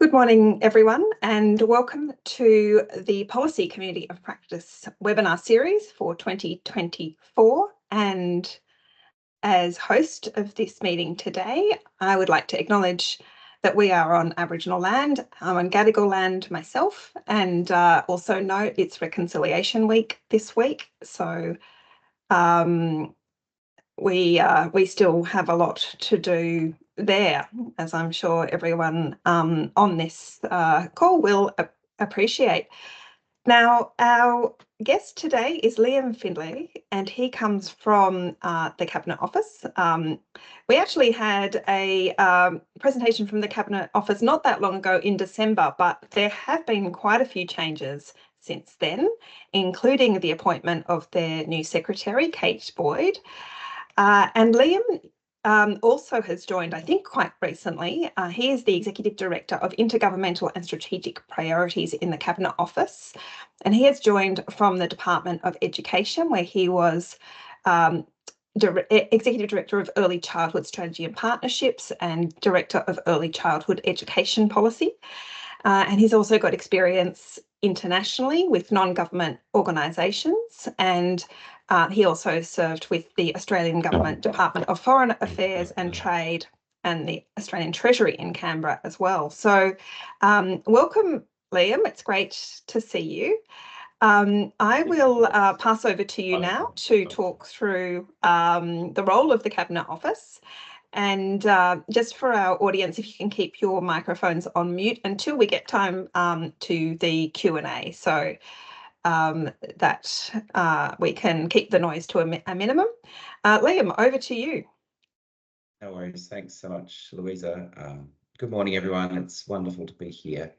Good morning, everyone, and welcome to the Policy Community of Practice webinar series for 2024. And as host of this meeting today, I would like to acknowledge that we are on Aboriginal land. I'm on Gadigal land myself, and also note it's Reconciliation Week this week. So we still have a lot to do there, as I'm sure everyone on this call will appreciate. Now, our guest today is Lliam Findlay, and he comes from the Cabinet Office. We actually had a presentation from the Cabinet Office not that long ago in December, but there have been quite a few changes since then, including the appointment of their new secretary, Kate Boyd. And Lliam also has joined, I think, quite recently. He is the Executive Director of Intergovernmental and Strategic Priorities in the Cabinet Office, and he has joined from the Department of Education, where he was Executive Director of Early Childhood Strategy and Partnerships and Director of Early Childhood Education Policy. And he's also got experience internationally with non-government organisations, and he also served with the Australian Government Department of Foreign Affairs and Trade and the Australian Treasury in Canberra as well. So welcome, Lliam. It's great to see you. I will pass over to you now to talk through the role of the Cabinet Office. And just for our audience, if you can keep your microphones on mute until we get time to the Q&A, so that we can keep the noise to a minimum. Lliam, over to you. No worries. Thanks so much, Louisa. Good morning, everyone. It's wonderful to be here.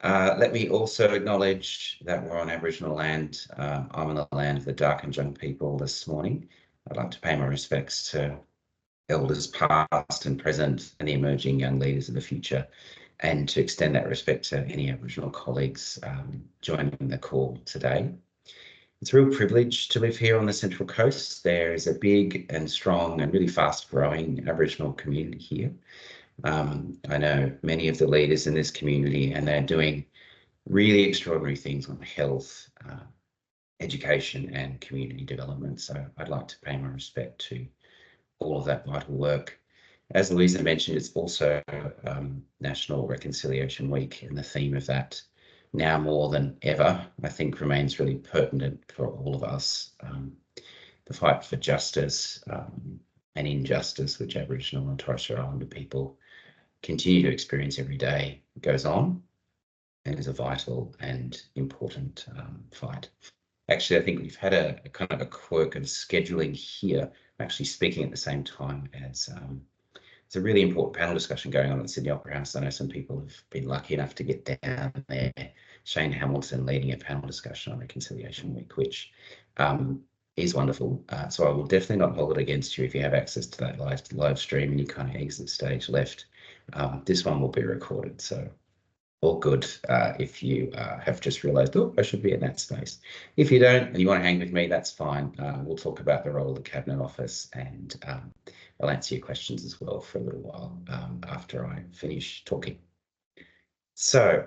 Let me also acknowledge that we're on Aboriginal land. I'm on the land of the Darkinjung people this morning. I'd like to pay my respects to elders past and present and the emerging young leaders of the future, and to extend that respect to any Aboriginal colleagues joining the call today. It's a real privilege to live here on the Central Coast. There is a big and strong and really fast growing Aboriginal community here. I know many of the leaders in this community, and they're doing really extraordinary things on health, education and community development. So I'd like to pay my respect to all of that vital work. As Louisa mentioned, it's also National Reconciliation Week, and the theme of that, now more than ever, I think remains really pertinent for all of us. The fight for justice and injustice, which Aboriginal and Torres Strait Islander people continue to experience every day, goes on and is a vital and important fight. Actually, I think we've had a kind of a quirk of scheduling here. I'm actually speaking at the same time as it's a really important panel discussion going on at the Sydney Opera House. I know some people have been lucky enough to get down there. Shane Hamilton leading a panel discussion on Reconciliation Week, which is wonderful. So I will definitely not hold it against you if you have access to that live stream and you kind of exit stage left. This one will be recorded, so all good if you have just realised, oh, I should be in that space. If you don't and you want to hang with me, that's fine. We'll talk about the role of the Cabinet Office, and I'll answer your questions as well for a little while after I finish talking. So,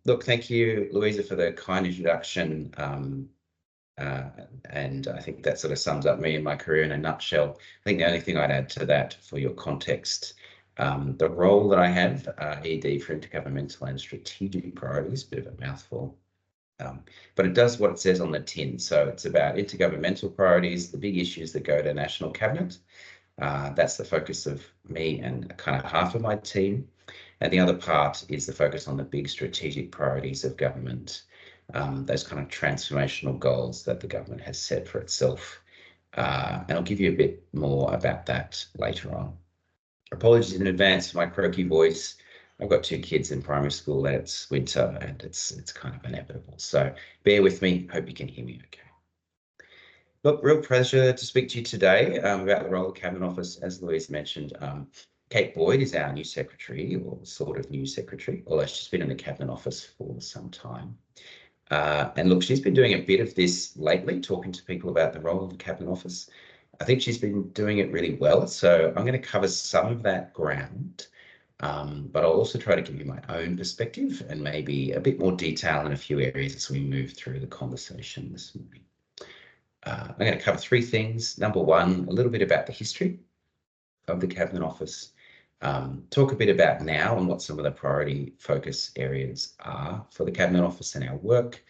look, thank you, Louisa, for the kind introduction. And I think that sort of sums up me and my career in a nutshell. I think the only thing I'd add to that for your context, the role that I have, ED for Intergovernmental and Strategic Priorities, bit of a mouthful, but it does what it says on the tin. So it's about intergovernmental priorities, the big issues that go to National Cabinet. That's the focus of me and kind of half of my team. And the other part is the focus on the big strategic priorities of government, those kind of transformational goals that the government has set for itself. And I'll give you a bit more about that later on. Apologies in advance for my croaky voice. I've got 2 kids in primary school and it's winter and it's kind of inevitable. So bear with me. Hope you can hear me okay. Look, real pleasure to speak to you today about the role of the Cabinet Office. As Louise mentioned, Kate Boyd is our new secretary, or sort of new secretary, although she's been in the Cabinet Office for some time. And look, she's been doing a bit of this lately, talking to people about the role of the Cabinet Office. I think she's been doing it really well. So I'm going to cover some of that ground but I'll also try to give you my own perspective and maybe a bit more detail in a few areas as we move through the conversation this morning. I'm going to cover three things. Number one, a little bit about the history of the Cabinet Office, talk a bit about now and what some of the priority focus areas are for the Cabinet Office and our work,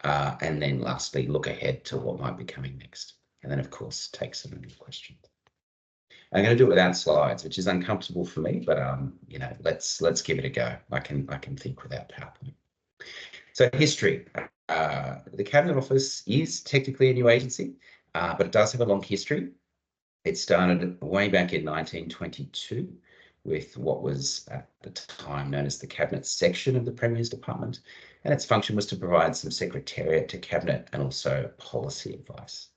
and then lastly, look ahead to what might be coming next. And then, of course, take some of your questions. I'm going to do it without slides, which is uncomfortable for me, but you know, let's give it a go. I can think without PowerPoint. So history. The Cabinet Office is technically a new agency, but it does have a long history. It started way back in 1922 with what was at the time known as the Cabinet section of the Premier's Department, and its function was to provide some secretariat to Cabinet and also policy advice.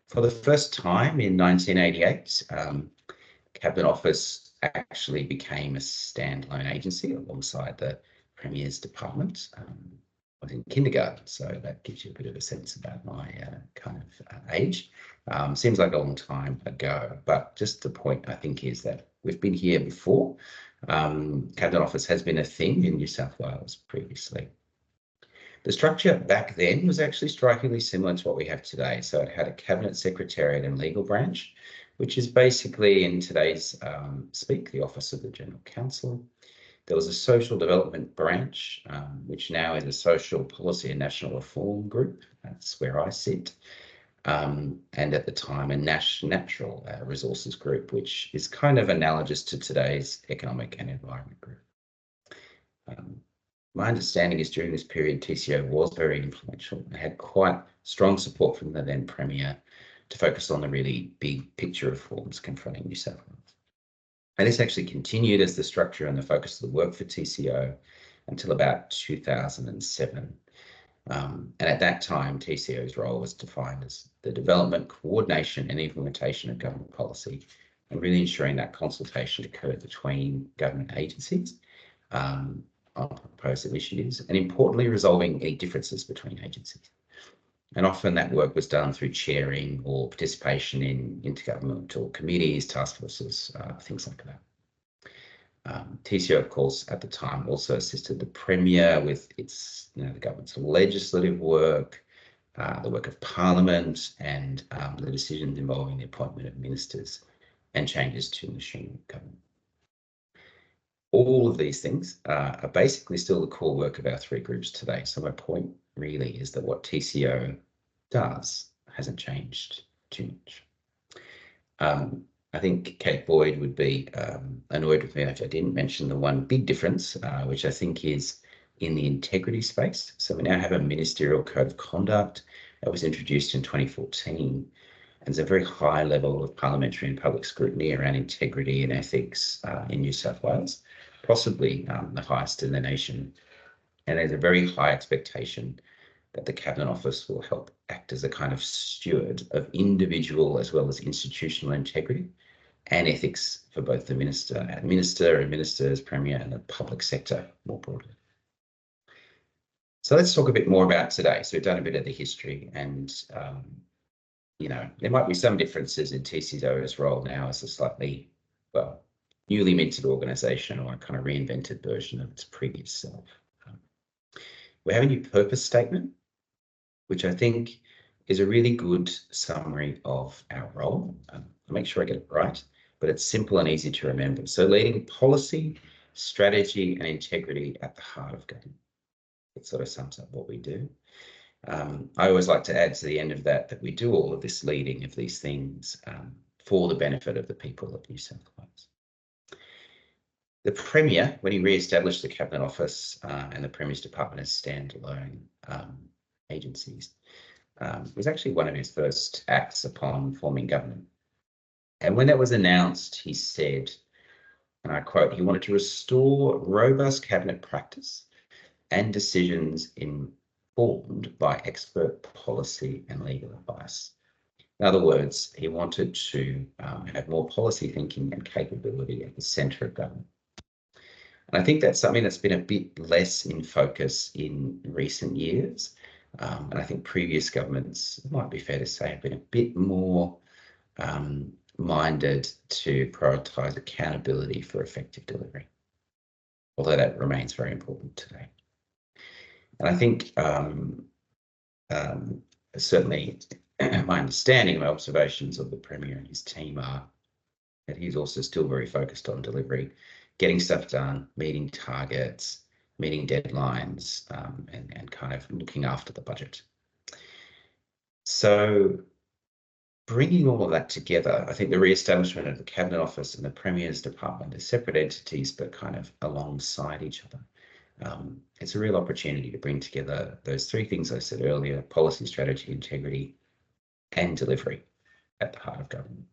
For the first time in 1988, Cabinet Office actually became a standalone agency alongside the Premier's Department. I was in kindergarten, so that gives you a bit of a sense about my kind of age. Seems like a long time ago, but just the point I think is that we've been here before. Cabinet Office has been a thing in New South Wales previously. The structure back then was actually strikingly similar to what we have today. So it had a Cabinet Secretariat and Legal Branch, which is basically in today's speak, the Office of the General Counsel. There was a Social Development Branch, which now is a Social Policy and National Reform Group. That's where I sit. And at the time, a Natural Resources Group, which is kind of analogous to today's Economic and Environment Group. My understanding is during this period, TCO was very influential and had quite strong support from the then Premier to focus on the really big picture reforms confronting New South Wales. And this actually continued as the structure and the focus of the work for TCO until about 2007. And at that time, TCO's role was defined as the development, coordination and implementation of government policy, and really ensuring that consultation occurred between government agencies on proposed initiatives, and importantly, resolving any differences between agencies. And often that work was done through chairing or participation in intergovernmental committees, task forces, things like that. TCO, of course, at the time also assisted the Premier with its, the government's legislative work, the work of Parliament, and the decisions involving the appointment of ministers and changes to machinery government. All of these things are basically still the core work of our three groups today. So my point really is that what TCO does hasn't changed too much. I think Kate Boyd would be annoyed with me if I didn't mention the one big difference, which I think is in the integrity space. So we now have a ministerial code of conduct that was introduced in 2014. And there's a very high level of parliamentary and public scrutiny around integrity and ethics in New South Wales, possibly the highest in the nation. And there's a very high expectation that the Cabinet Office will help act as a kind of steward of individual as well as institutional integrity and ethics for both the minister and ministers, Premier, and the public sector more broadly. So let's talk a bit more about today. So we've done a bit of the history, and there might be some differences in TCO's role now as a slightly, newly minted organisation, or a kind of reinvented version of its previous self. We have a new purpose statement, which I think is a really good summary of our role. I'll make sure I get it right, but it's simple and easy to remember. So leading policy, strategy and integrity at the heart of government. It sort of sums up what we do. I always like to add to the end of that we do all of this leading of these things for the benefit of the people of New South Wales. The Premier, when he re-established the Cabinet Office and the Premier's Department as standalone agencies, was actually one of his first acts upon forming government. And when that was announced, he said, and I quote, he wanted to restore robust cabinet practice and decisions informed by expert policy and legal advice. In other words, he wanted to have more policy thinking and capability at the centre of government. And I think that's something that's been a bit less in focus in recent years. And I think previous governments, it might be fair to say, have been a bit more minded to prioritise accountability for effective delivery. although that remains very important today. And I think certainly my understanding, my observations of the Premier and his team are that he's also still very focused on delivery, getting stuff done, meeting targets, meeting deadlines, and kind of looking after the budget. So bringing all of that together, I think the re-establishment of the Cabinet Office and the Premier's Department as separate entities, but kind of alongside each other. It's a real opportunity to bring together those three things I said earlier: policy, strategy, integrity, and delivery at the heart of government.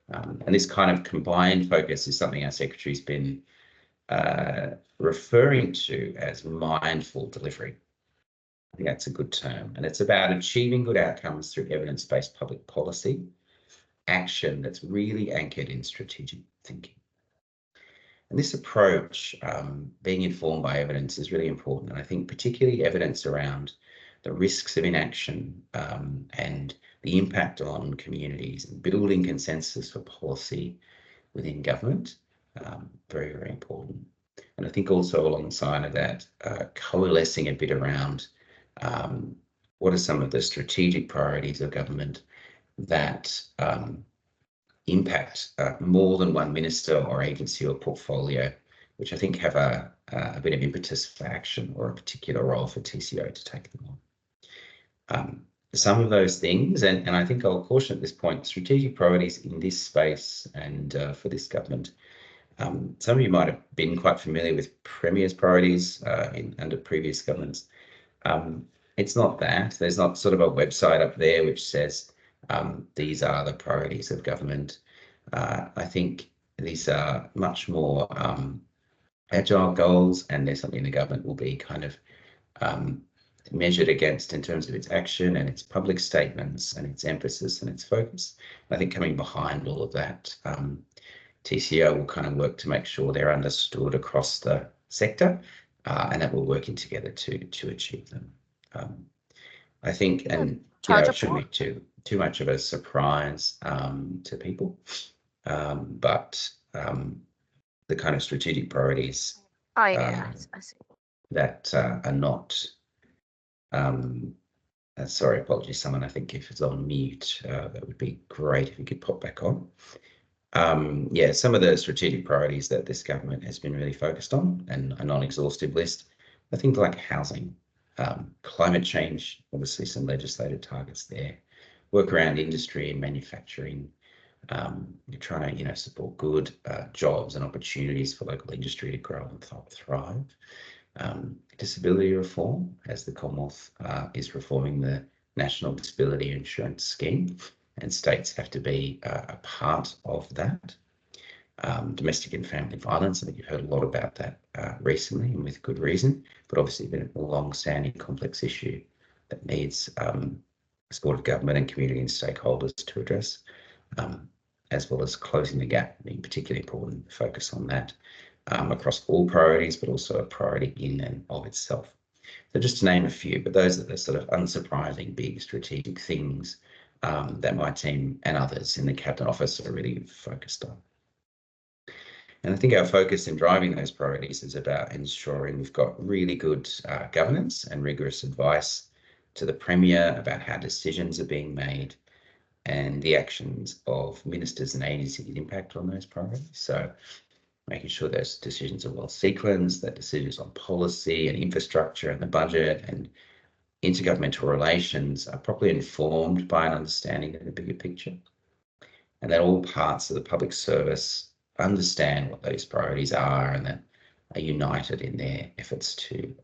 And this kind of combined focus is something our Secretary's been referring to as mindful delivery. I think that's a good term. And it's about achieving good outcomes through evidence-based public policy, action that's really anchored in strategic thinking. And this approach, being informed by evidence, is really important. And I think particularly evidence around the risks of inaction and the impact on communities and building consensus for policy within government, very, very important. And I think also alongside of that, coalescing a bit around what are some of the strategic priorities of government that impact more than one minister or agency or portfolio, which I think have a bit of impetus for action or a particular role for TCO to take them on. Some of those things, and I think I'll caution at this point, strategic priorities in this space and for this government. Some of you might have been quite familiar with Premier's priorities under previous governments. It's not that. There's not sort of a website up there which says these are the priorities of government. I think these are much more agile goals, and they're something the government will be kind of measured against in terms of its action and its public statements and its emphasis and its focus. I think coming behind all of that, TCO will kind of work to make sure they're understood across the sector and that we're working together to achieve them. I think, and it shouldn't be too much of a surprise to people, but the kind of strategic priorities I see. That are not, sorry, apologies, someone, I think if it's on mute, that would be great if you could pop back on. Yeah, some of the strategic priorities that this government has been really focused on, and a non-exhaustive list, are things like housing, climate change, obviously some legislated targets there, work around industry and manufacturing. You're trying to, support good jobs and opportunities for local industry to grow and thrive. Disability reform, as the Commonwealth is reforming the National Disability Insurance Scheme, and states have to be a part of that. Domestic and family violence, I think you've heard a lot about that recently, and with good reason, but obviously been a long-standing complex issue that needs support of government and community and stakeholders to address, as well as closing the gap, being particularly important to focus on that across all priorities, but also a priority in and of itself. So just to name a few, but those are the sort of unsurprising big strategic things that my team and others in the Cabinet Office are really focused on. And I think our focus in driving those priorities is about ensuring we've got really good governance and rigorous advice to the Premier about how decisions are being made and the actions of ministers and agencies impact on those priorities. So making sure those decisions are well sequenced, that decisions on policy and infrastructure and the budget and intergovernmental relations are properly informed by an understanding of the bigger picture, and that all parts of the public service understand what those priorities are and that are united in their efforts to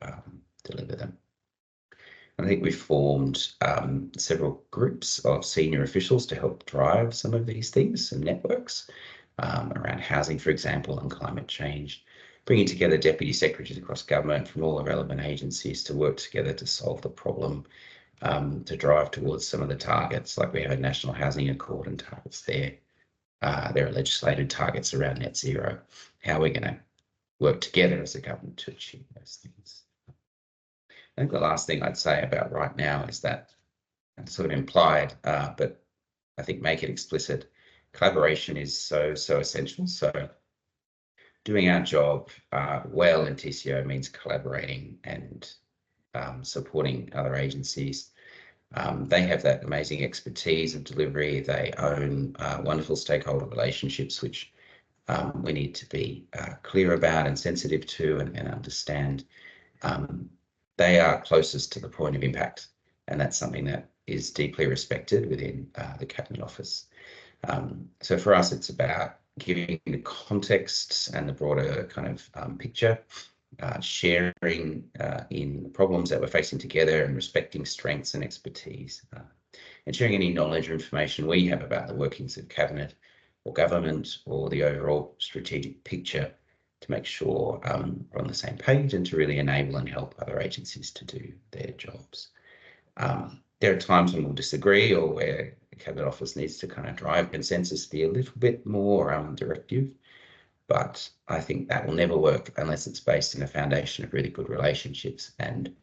deliver them. I think we formed several groups of senior officials to help drive some of these things, some networks around housing, for example, and climate change, bringing together deputy secretaries across government from all the relevant agencies to work together to solve the problem, to drive towards some of the targets, like we have a National Housing Accord and targets there. There are legislated targets around net zero, how we're going to work together as a government to achieve those things. I think the last thing I'd say about right now is that, sort of implied, but I think make it explicit, collaboration is so essential. So doing our job well in TCO means collaborating and supporting other agencies. They have that amazing expertise of delivery. They own wonderful stakeholder relationships, which we need to be clear about and sensitive to and understand. They are closest to the point of impact, and that's something that is deeply respected within the Cabinet Office. So for us, it's about giving the context and the broader kind of picture, sharing in problems that we're facing together and respecting strengths and expertise, and sharing any knowledge or information we have about the workings of Cabinet or government or the overall strategic picture to make sure we're on the same page and to really enable and help other agencies to do their jobs. There are times when we'll disagree or where the Cabinet Office needs to kind of drive consensus, be a little bit more directive, but I think that will never work unless it's based in a foundation of really good relationships. And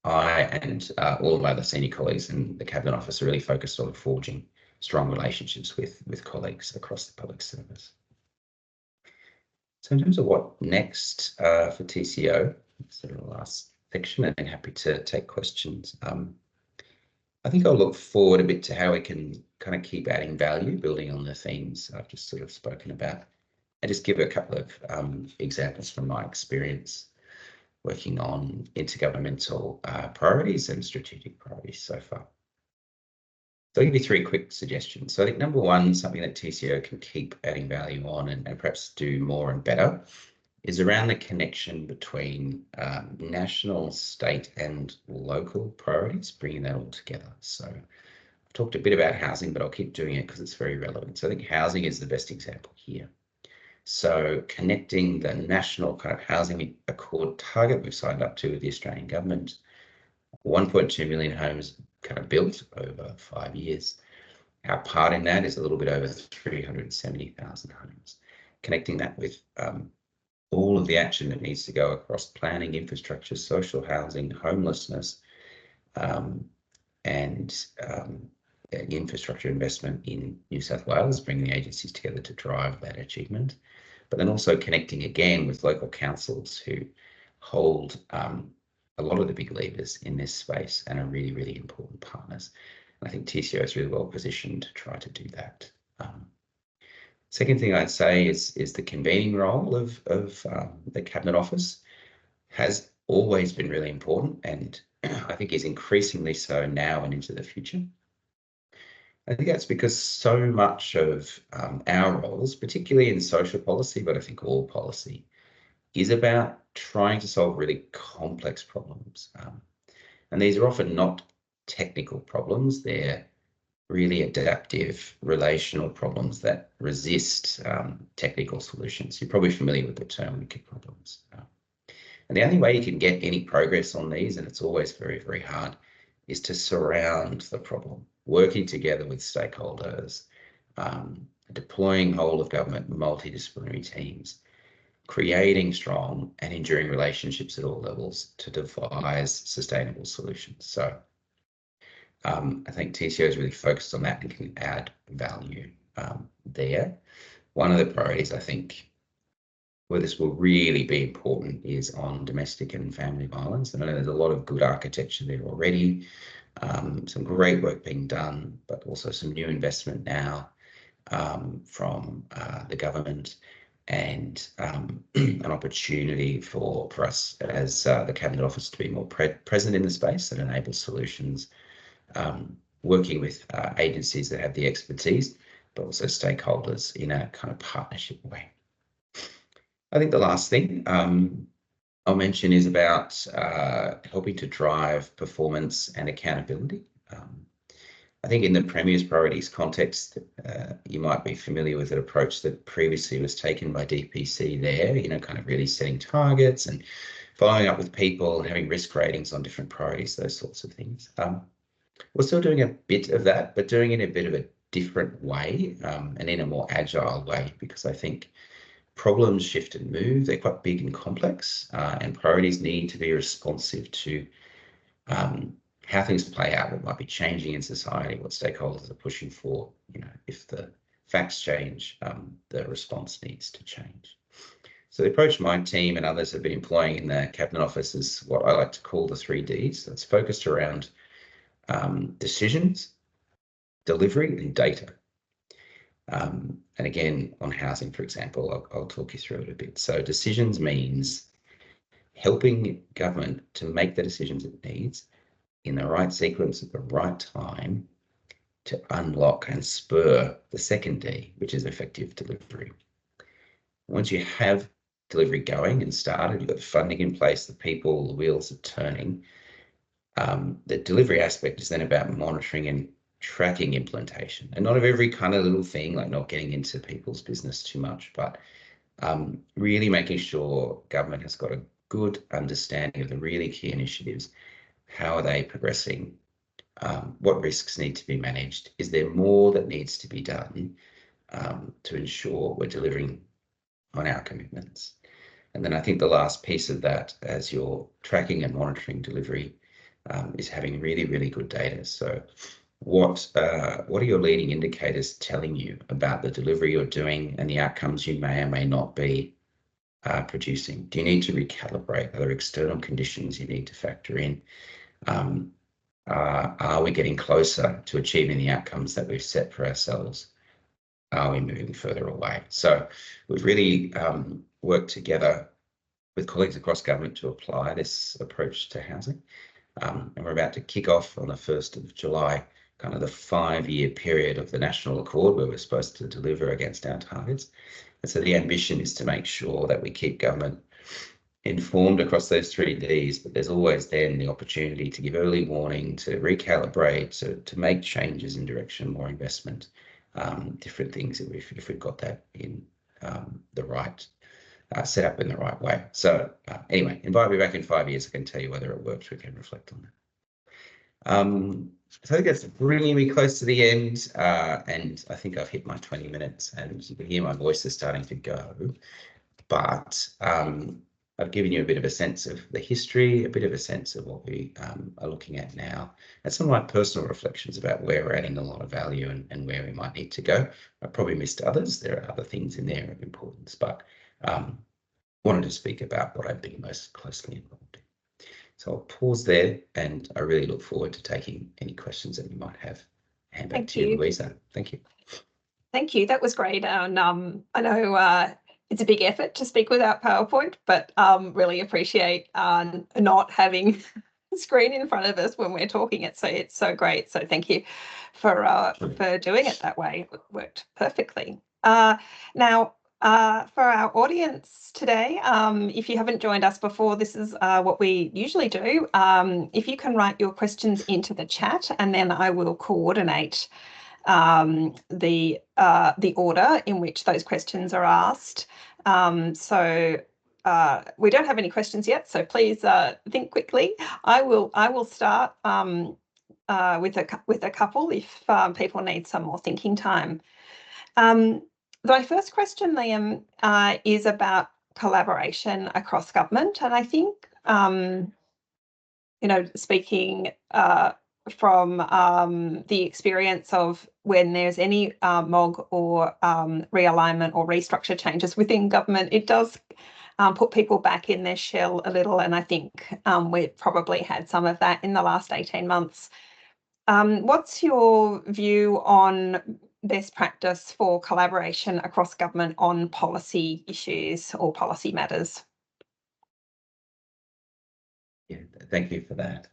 I and all of my other senior colleagues in the Cabinet Office are really focused on forging strong relationships with colleagues across the public service. So in terms of what next for TCO, sort of the last section, and happy to take questions. I think I'll look forward a bit to how we can kind of keep adding value, building on the themes I've just sort of spoken about, and just give a couple of examples from my experience working on intergovernmental priorities and strategic priorities so far. So I'll give you three quick suggestions. So I think number one, something that TCO can keep adding value on and perhaps do more and better is around the connection between national, state and local priorities, bringing that all together. So I've talked a bit about housing, but I'll keep doing it because it's very relevant. So I think housing is the best example here. So connecting the national kind of housing accord target we've signed up to with the Australian government, 1.2 million homes kind of built over 5 years. Our part in that is a little bit over 370,000 homes. Connecting that with all of the action that needs to go across planning, infrastructure, social housing, homelessness, and infrastructure investment in New South Wales, bringing the agencies together to drive that achievement. But then also connecting again with local councils who hold a lot of the big levers in this space and are really, really important partners. And I think TCO is really well positioned to try to do that. Second thing I'd say is the convening role of the Cabinet Office has always been really important, and I think is increasingly so now and into the future. I think that's because so much of our roles, particularly in social policy, but I think all policy, is about trying to solve really complex problems. And these are often not technical problems. They're really adaptive relational problems that resist technical solutions. You're probably familiar with the term wicked problems. And the only way you can get any progress on these, and it's always very, very hard, is to surround the problem, working together with stakeholders, deploying whole of government multidisciplinary teams, creating strong and enduring relationships at all levels to devise sustainable solutions. So I think TCO is really focused on that and can add value there. One of the priorities I think where this will really be important is on domestic and family violence. And I know there's a lot of good architecture there already, some great work being done, but also some new investment now from the government, and an opportunity for us as the Cabinet Office to be more present in the space and enable solutions, working with agencies that have the expertise, but also stakeholders in a kind of partnership way. I think the last thing I'll mention is about helping to drive performance and accountability. I think in the Premier's priorities context, you might be familiar with an approach that previously was taken by DPC there, kind of really setting targets and following up with people and having risk ratings on different priorities, those sorts of things. We're still doing a bit of that, but doing it in a bit of a different way and in a more agile way, because I think problems shift and move. They're quite big and complex, and priorities need to be responsive to how things play out, what might be changing in society, what stakeholders are pushing for. If the facts change, the response needs to change. So the approach my team and others have been employing in the Cabinet Office is what I like to call the 3Ds. That's focused around decisions, delivery, and data. And again, on housing, for example, I'll talk you through it a bit. So decisions means helping government to make the decisions it needs in the right sequence at the right time to unlock and spur the second D, which is effective delivery. Once you have delivery going and started, you've got the funding in place, the people, the wheels are turning. The delivery aspect is then about monitoring and tracking implementation, and not of every kind of little thing, like not getting into people's business too much, but really making sure government has got a good understanding of the really key initiatives. How are they progressing? What risks need to be managed? Is there more that needs to be done to ensure we're delivering on our commitments? And then I think the last piece of that, as you're tracking and monitoring delivery, is having really, really good data. So what are your leading indicators telling you about the delivery you're doing and the outcomes you may or may not be producing? Do you need to recalibrate? Are there external conditions you need to factor in? Are we getting closer to achieving the outcomes that we've set for ourselves? Are we moving further away? So we've really worked together with colleagues across government to apply this approach to housing. And we're about to kick off on the 1st of July, kind of the 5-year period of the National Accord where we're supposed to deliver against our targets. And so the ambition is to make sure that we keep government informed across those 3Ds, but there's always then the opportunity to give early warning, to recalibrate, to make changes in direction, more investment, different things if we've got that in the right set up in the right way. So anyway, invite me back in 5 years, I can tell you whether it works, we can reflect on that. So I think that's bringing me close to the end, and I think I've hit my 20 minutes and you can hear my voice is starting to go, but I've given you a bit of a sense of the history, a bit of a sense of what we are looking at now, and some of my personal reflections about where we're adding a lot of value and where we might need to go. I probably missed others. There are other things in there of importance, but wanted to speak about what I've been most closely involved in. So I'll pause there, and I really look forward to taking any questions that you might have. Hand back to you, Louisa. Thank you. Thank you. That was great. And I know it's a big effort to speak without PowerPoint, but really appreciate not having a screen in front of us when we're talking. It's so great. So thank you for doing it that way. It worked perfectly. Now, for our audience today, if you haven't joined us before, this is what we usually do. If you can write your questions into the chat, and then I will coordinate the order in which those questions are asked. So we don't have any questions yet, so please think quickly. I will start with a couple if people need some more thinking time. My first question, Lliam, is about collaboration across government, and I think speaking from the experience of when there's any MOG or realignment or restructure changes within government, it does put people back in their shell a little, and I think we've probably had some of that in the last 18 months. What's your view on best practice for collaboration across government on policy issues or policy matters? Yeah, thank you for that.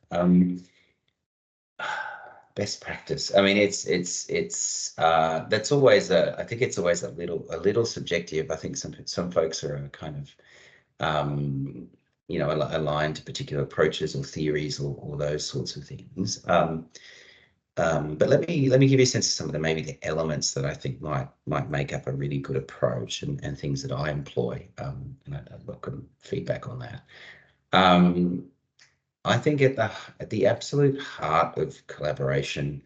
Best practice. I mean, it's that's always I think it's always a little subjective. I think some folks are kind of aligned to particular approaches or theories or those sorts of things. But let me give you a sense of some of maybe the elements that I think might make up a really good approach and things that I employ. And I welcome feedback on that. I think at the absolute heart of collaboration,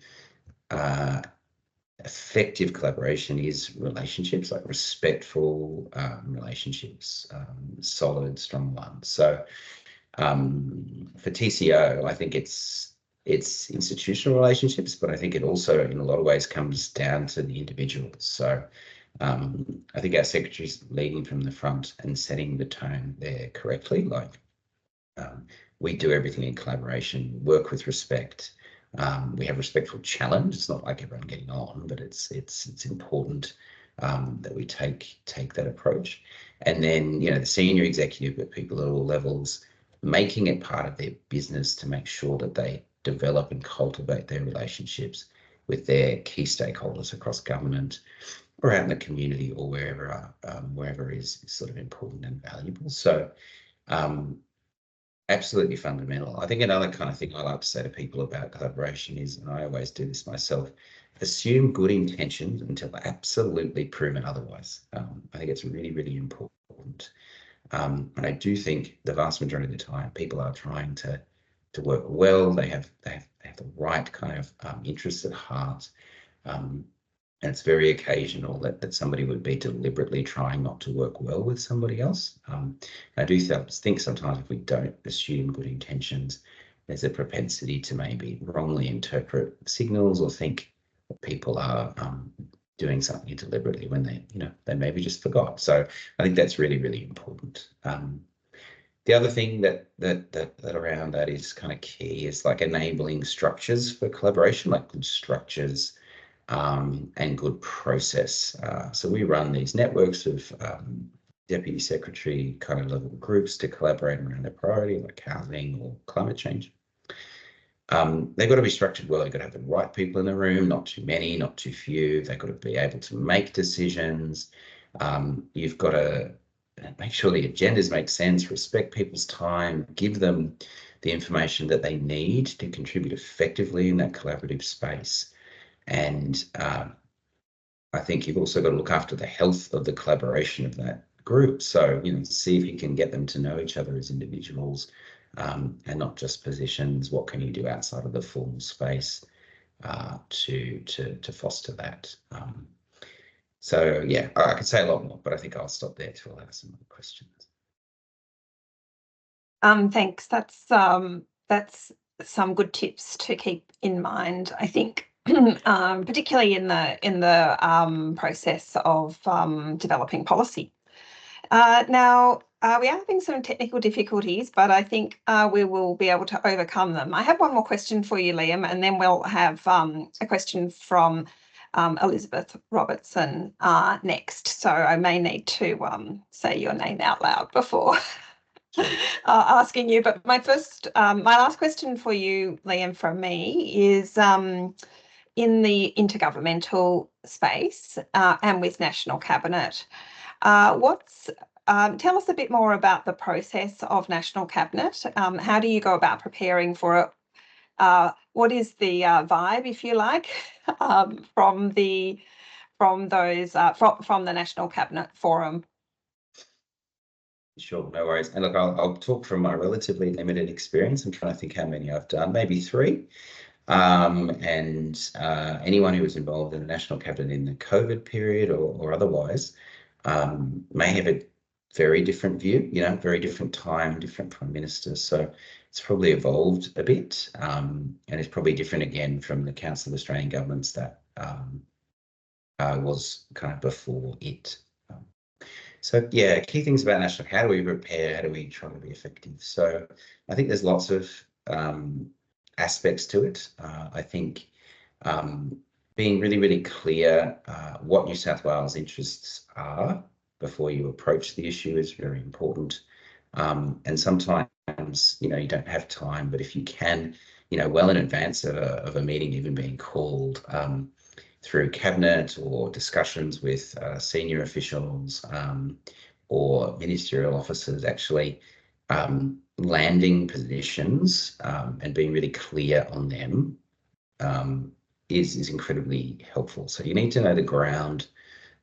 effective collaboration is relationships, like respectful relationships, solid, strong ones. So for TCO, I think it's it's institutional relationships, but I think it also, in a lot of ways, comes down to the individuals. So I think our secretary's leading from the front and setting the tone there correctly. Like we do everything in collaboration, work with respect. We have respectful challenge. It's not like everyone getting on, but it's important that we take that approach. And then, the senior executive, but people at all levels, making it part of their business to make sure that they develop and cultivate their relationships with their key stakeholders across government or out in the community or wherever is sort of important and valuable. So absolutely fundamental. I think another kind of thing I like to say to people about collaboration is, and I always do this myself, assume good intentions until absolutely proven otherwise. I think it's really, really important. And I do think the vast majority of the time, people are trying to work well. They have the right kind of interests at heart. And it's very occasional that somebody would be deliberately trying not to work well with somebody else. I do think sometimes if we don't assume good intentions, there's a propensity to maybe wrongly interpret signals or think that people are doing something deliberately when they maybe just forgot. So I think that's really, really important. The other thing that around that is kind of key is like enabling structures for collaboration, like good structures and good process. So we run these networks of deputy secretary kind of level groups to collaborate around a priority like housing or climate change. They've got to be structured well. You've got to have the right people in the room, not too many, not too few. They've got to be able to make decisions. You've got to make sure the agendas make sense, respect people's time, give them the information that they need to contribute effectively in that collaborative space. And I think you've also got to look after the health of the collaboration of that group. So, see if you can get them to know each other as individuals and not just positions. What can you do outside of the formal space to foster that? So, yeah, I could say a lot more, but I think I'll stop there to allow some other questions. Thanks. That's some good tips to keep in mind, I think. Particularly in the process of developing policy. Now, we are having some technical difficulties, but I think we will be able to overcome them. I have one more question for you, Lliam, and then we'll have a question from Elizabeth Robertson next. So I may need to say your name out loud before asking you. But my last question for you, Lliam, from me is in the intergovernmental space and with National Cabinet. Tell us a bit more about the process of National Cabinet. How do you go about preparing for it? What is the vibe, if you like, from the National Cabinet Forum? Sure, no worries. And look, I'll talk from my relatively limited experience. I'm trying to think how many I've done, maybe 3. And anyone who was involved in the National Cabinet in the COVID period or otherwise may have a very different view, very different time, different prime ministers. So it's probably evolved a bit, and it's probably different again from the Council of Australian Governments that was kind of before it. So yeah, key things about national, how do we prepare? How do we try to be effective? So I think there's lots of aspects to it. I think being really, really clear what New South Wales interests are before you approach the issue is very important. And sometimes, you don't have time, but if you can, well in advance of a meeting even being called, through cabinet or discussions with senior officials or ministerial officers, actually landing positions and being really clear on them is incredibly helpful. So you need to know the ground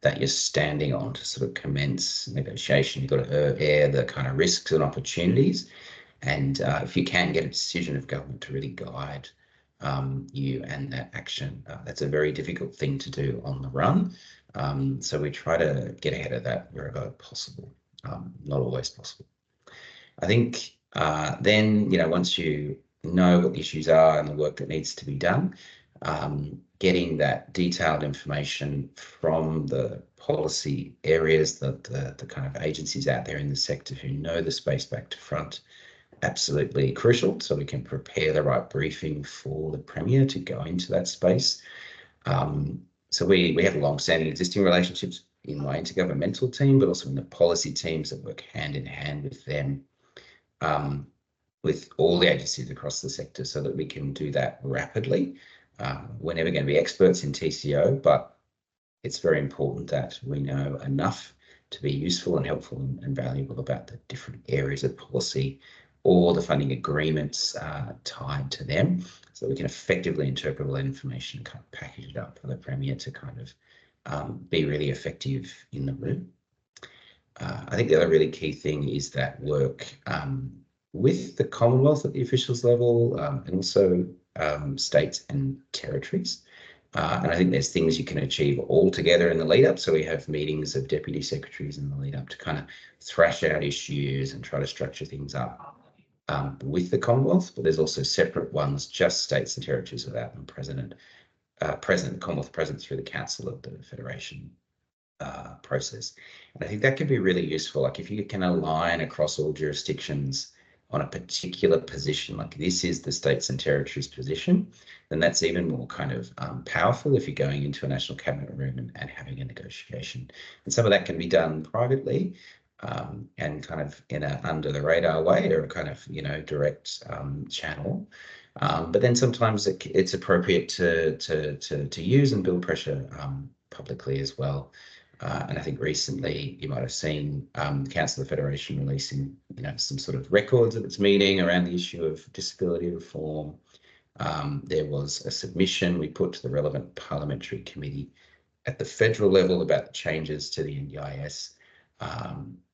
that you're standing on to sort of commence negotiation. You've got to air the kind of risks and opportunities. And if you can get a decision of government to really guide you and that action, that's a very difficult thing to do on the run. So we try to get ahead of that wherever possible, not always possible. I think then, once you know what the issues are and the work that needs to be done. Getting that detailed information from the policy areas, the kind of agencies out there in the sector who know the space back to front, absolutely crucial, so we can prepare the right briefing for the Premier to go into that space. So we have long-standing existing relationships in my intergovernmental team, but also in the policy teams that work hand in hand with them, with all the agencies across the sector, so that we can do that rapidly. We're never going to be experts in TCO, but it's very important that we know enough to be useful and helpful and valuable about the different areas of policy or the funding agreements tied to them, so that we can effectively interpret all that information and kind of package it up for the Premier to kind of be really effective in the room. I think the other really key thing is that work with the Commonwealth at the officials level, and also states and territories. And I think there's things you can achieve all together in the lead up. So we have meetings of deputy secretaries in the lead up to kind of thrash out issues and try to structure things up with the Commonwealth. But there's also separate ones, just states and territories without them present, Commonwealth present through the Council of the Federation process. And I think that can be really useful. Like if you can align across all jurisdictions on a particular position, like this is the states and territories position, then that's even more kind of powerful if you're going into a national cabinet room and having a negotiation. And some of that can be done privately and kind of in a under the radar way, or a kind of, you know, direct channel. But then sometimes it's appropriate to use and build pressure publicly as well. And I think recently you might have seen the Council of the Federation releasing, you know, some sort of records of its meeting around the issue of disability reform. There was a submission we put to the relevant parliamentary committee at the federal level about the changes to the NDIS,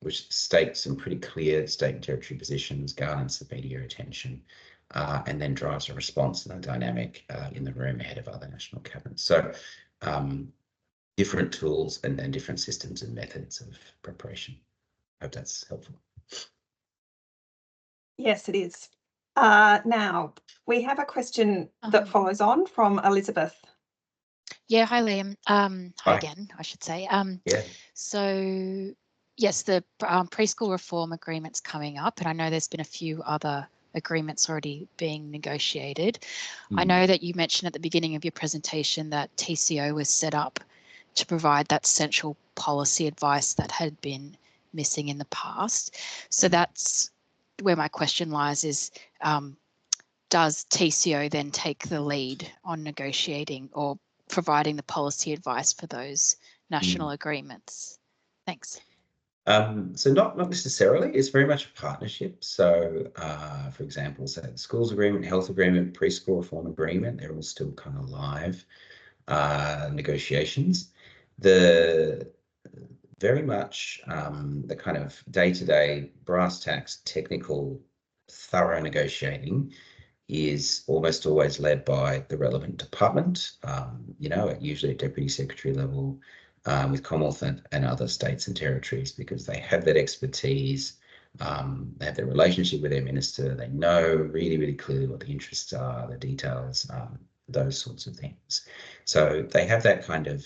which states some pretty clear state and territory positions, garners the media attention, and then drives a response and a dynamic in the room ahead of other national cabinets. So different tools and different systems and methods of preparation. I hope that's helpful. Yes, it is. Now, we have a question that follows on from Elizabeth. Yeah, hi Liam. Hi again, I should say. Yeah. So, yes, the preschool reform agreement's coming up, and I know there's been a few other agreements already being negotiated. I know that you mentioned at the beginning of your presentation that TCO was set up to provide that central policy advice that had been missing in the past. So that's where my question lies, is does TCO then take the lead on negotiating or providing the policy advice for those national agreements? Thanks. So not necessarily. It's very much a partnership. So, for example, say the schools agreement, health agreement, preschool reform agreement, they're all still kind of live negotiations. The very much the kind of day-to-day brass tacks, technical, thorough negotiating is almost always led by the relevant department, you know, usually at deputy secretary level, with Commonwealth and other states and territories, because they have that expertise, they have their relationship with their minister, they know really, really clearly what the interests are, the details, those sorts of things. So they have that kind of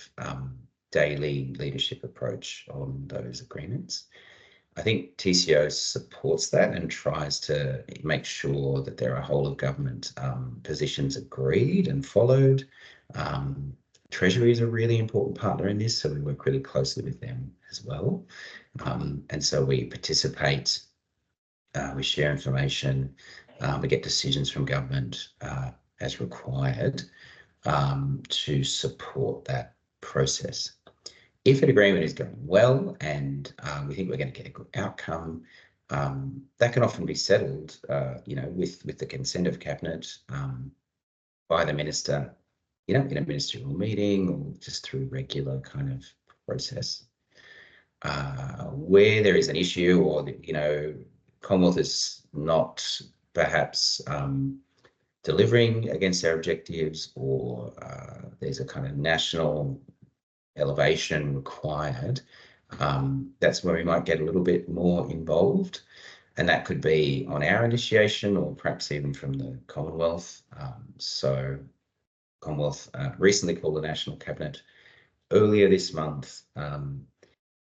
daily leadership approach on those agreements. I think TCO supports that and tries to make sure that there are whole of government positions agreed and followed. Treasury is a really important partner in this, so we work really closely with them as well. And so we participate, we share information, we get decisions from government as required to support that process. If an agreement is going well and we think we're going to get a good outcome, that can often be settled, you know, with the consent of cabinet by the minister, you know, in a ministerial meeting or just through regular kind of process. Where there is an issue, or you know, Commonwealth is not perhaps delivering against our objectives, or there's a kind of national elevation required, that's where we might get a little bit more involved. And that could be on our initiation or perhaps even from the Commonwealth. So Commonwealth recently called the National Cabinet earlier this month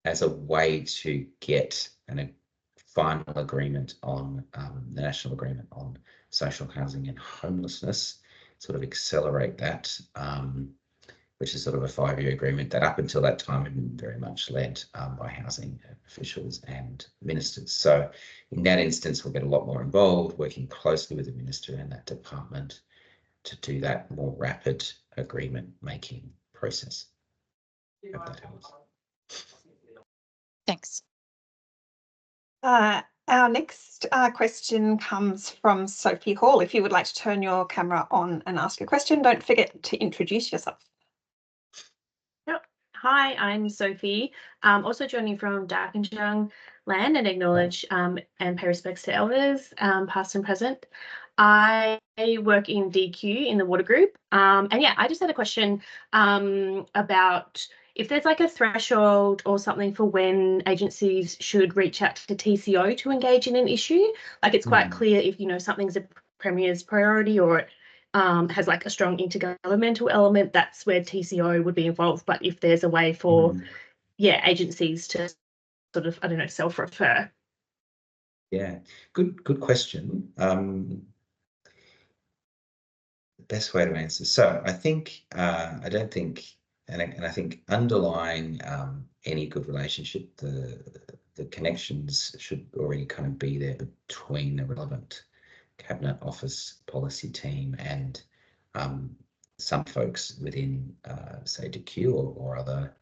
as a way to get a final agreement on the National Agreement on Social Housing and Homelessness, sort of accelerate that, which is sort of a 5-year agreement that up until that time had been very much led by housing officials and ministers. So in that instance, we'll get a lot more involved, working closely with the minister and that department to do that more rapid agreement making process. Hope that helps. Thanks. Our next question comes from Sophie Hall. If you would like to turn your camera on and ask a question, don't forget to introduce yourself. Yep. Hi, I'm Sophie. Also joining from Darkinjung land, and acknowledge and pay respects to elders, past and present. I work in DQ in the water group. And yeah, I just had a question about if there's like a threshold or something for when agencies should reach out to TCO to engage in an issue. Like it's quite clear if, you know, something's a Premier's priority or it has like a strong intergovernmental element, that's where TCO would be involved. But if there's a way for, agencies to sort of, I don't know, self-refer. Yeah, good question. The best way to answer. So I think I don't think, and I think underlying any good relationship, the connections should already kind of be there between the relevant Cabinet Office policy team and some folks within, say, DQ or other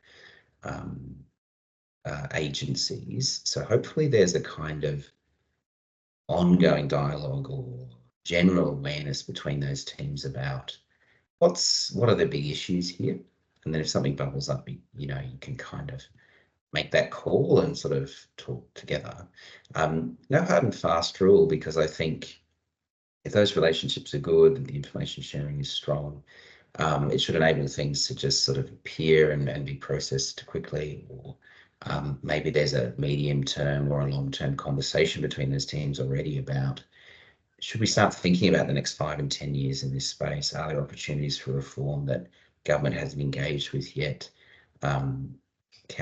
agencies. So hopefully there's a kind of ongoing dialogue or general awareness between those teams about what are the big issues here, and then if something bubbles up, you can kind of make that call and sort of talk together. No hard and fast rule, because I think if those relationships are good and the information sharing is strong, it should enable things to just sort of appear and be processed quickly, or maybe there's a medium term or a long term conversation between those teams already about, should we start thinking about the next 5 and 10 years in this space? Are there opportunities for reform that government hasn't engaged with yet? Can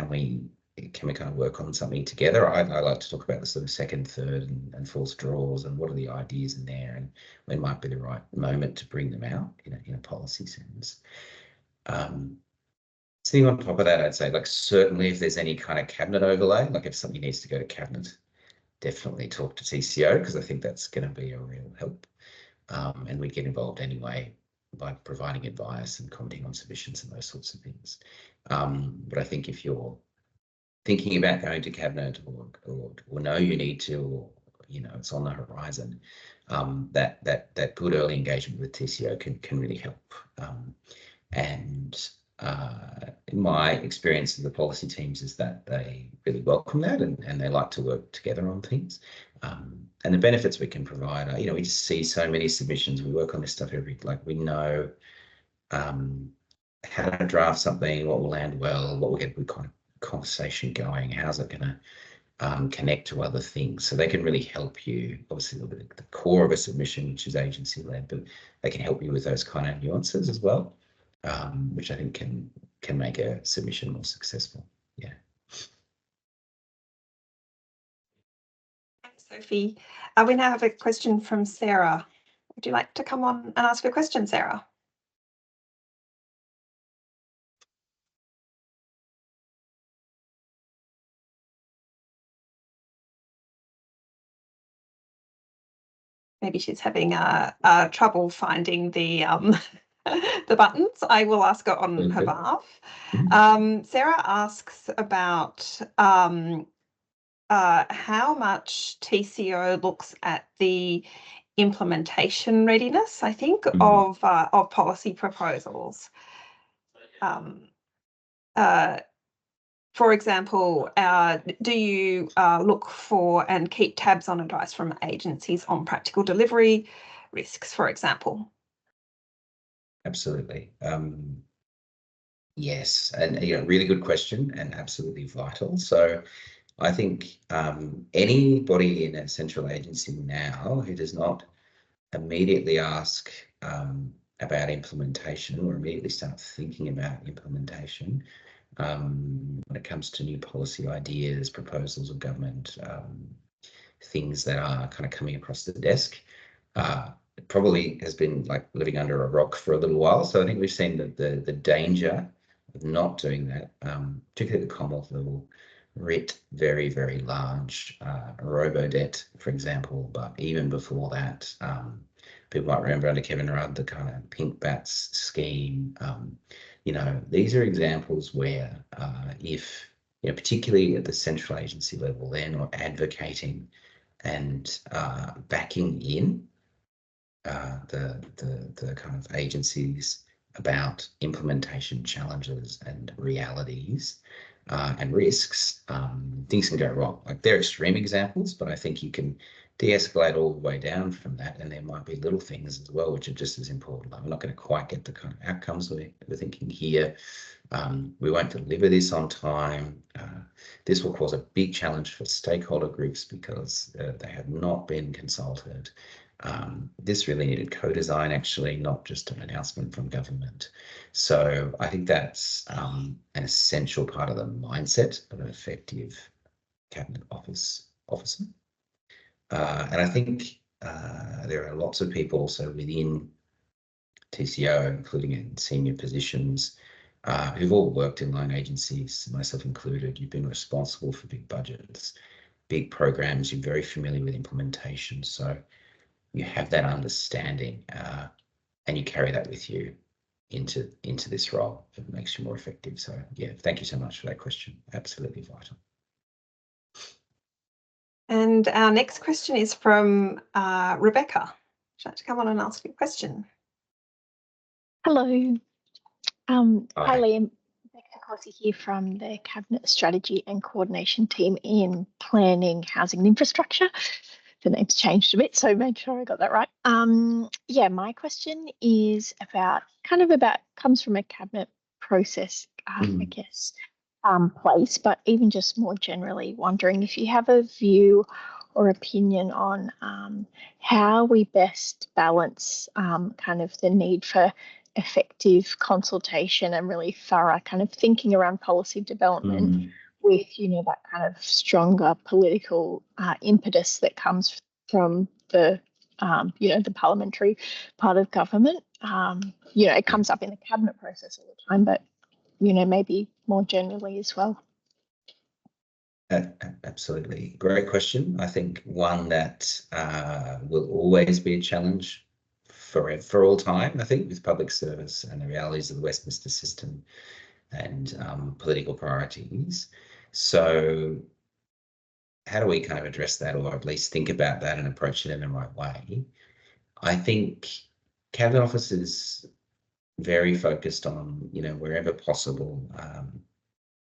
we kind of work on something together? I like to talk about the sort of second, third and fourth draws, and what are the ideas in there, and when might be the right moment to bring them out in a policy sense. Sitting on top of that, I'd say, like, certainly if there's any kind of cabinet overlay, like if something needs to go to cabinet, definitely talk to TCO, because I think that's going to be a real help. And we get involved anyway by providing advice and commenting on submissions and those sorts of things. But I think if you're thinking about going to cabinet or know you need to, or it's on the horizon, that good early engagement with TCO can really help. And in my experience of the policy teams is that they really welcome that, and they like to work together on things. And the benefits we can provide are, we just see so many submissions. We work on this stuff we know how to draft something, what will land well, what will get a good kind of conversation going, how's it going to connect to other things. So they can really help you, obviously the core of a submission, which is agency led, but they can help you with those kind of nuances as well, which I think can make a submission more successful. Yeah. Thanks, Sophie. We now have a question from Sarah. Would you like to come on and ask a question, Sarah? Maybe she's having trouble finding the the buttons. I will ask her on her behalf. Sarah asks about how much TCO looks at the implementation readiness, I think, of policy proposals. For example, do you look for and keep tabs on advice from agencies on practical delivery risks, for example? Absolutely. Yes, and really good question, and absolutely vital. So I think anybody in a central agency now who does not immediately ask about implementation or immediately start thinking about implementation when it comes to new policy ideas, proposals of government, things that are kind of coming across the desk, it probably has been like living under a rock for a little while. So I think we've seen that the danger of not doing that, particularly at the Commonwealth level, writ very, very large robo-debt, for example, but even before that, people might remember under Kevin Rudd, the kind of pink bats scheme. You know, these are examples where if, you know, particularly at the central agency level, they're not advocating and backing in the kind of agencies about implementation challenges and realities and risks, things can go wrong. Like, they're extreme examples, but I think you can de-escalate all the way down from that, and there might be little things as well which are just as important. Like, we're not going to quite get the kind of outcomes we're thinking here. We won't deliver this on time. This will cause a big challenge for stakeholder groups because they have not been consulted. This really needed co-design, actually, not just an announcement from government. So I think that's an essential part of the mindset of an effective cabinet officer. And I think there are lots of people also within TCO, including in senior positions, who've all worked in loan agencies, myself included. You've been responsible for big budgets, big programs. You're very familiar with implementation. So you have that understanding and you carry that with you into this role. It makes you more effective. So yeah, thank you so much for that question. Absolutely vital. And our next question is from Rebecca. Would you like to come on and ask your question? Hello. Hi, Liam. Rebecca Cossie here from the Cabinet Strategy and Coordination Team in Planning, Housing and Infrastructure. The name's changed a bit, so make sure I got that right. Yeah, my question is comes from a cabinet process, I guess, place, but even just more generally, wondering if you have a view or opinion on how we best balance kind of the need for effective consultation and really thorough kind of thinking around policy development with, you know, that kind of stronger political impetus that comes from the, you know, the parliamentary part of government. You know, it comes up in the cabinet process all the time, but, you know, maybe more generally as well. Absolutely. Great question. I think one that will always be a challenge for all time, I think, with public service and the realities of the Westminster system and political priorities. So how do we kind of address that, or at least think about that and approach it in the right way? I think Cabinet Office is very focused on, you know, wherever possible,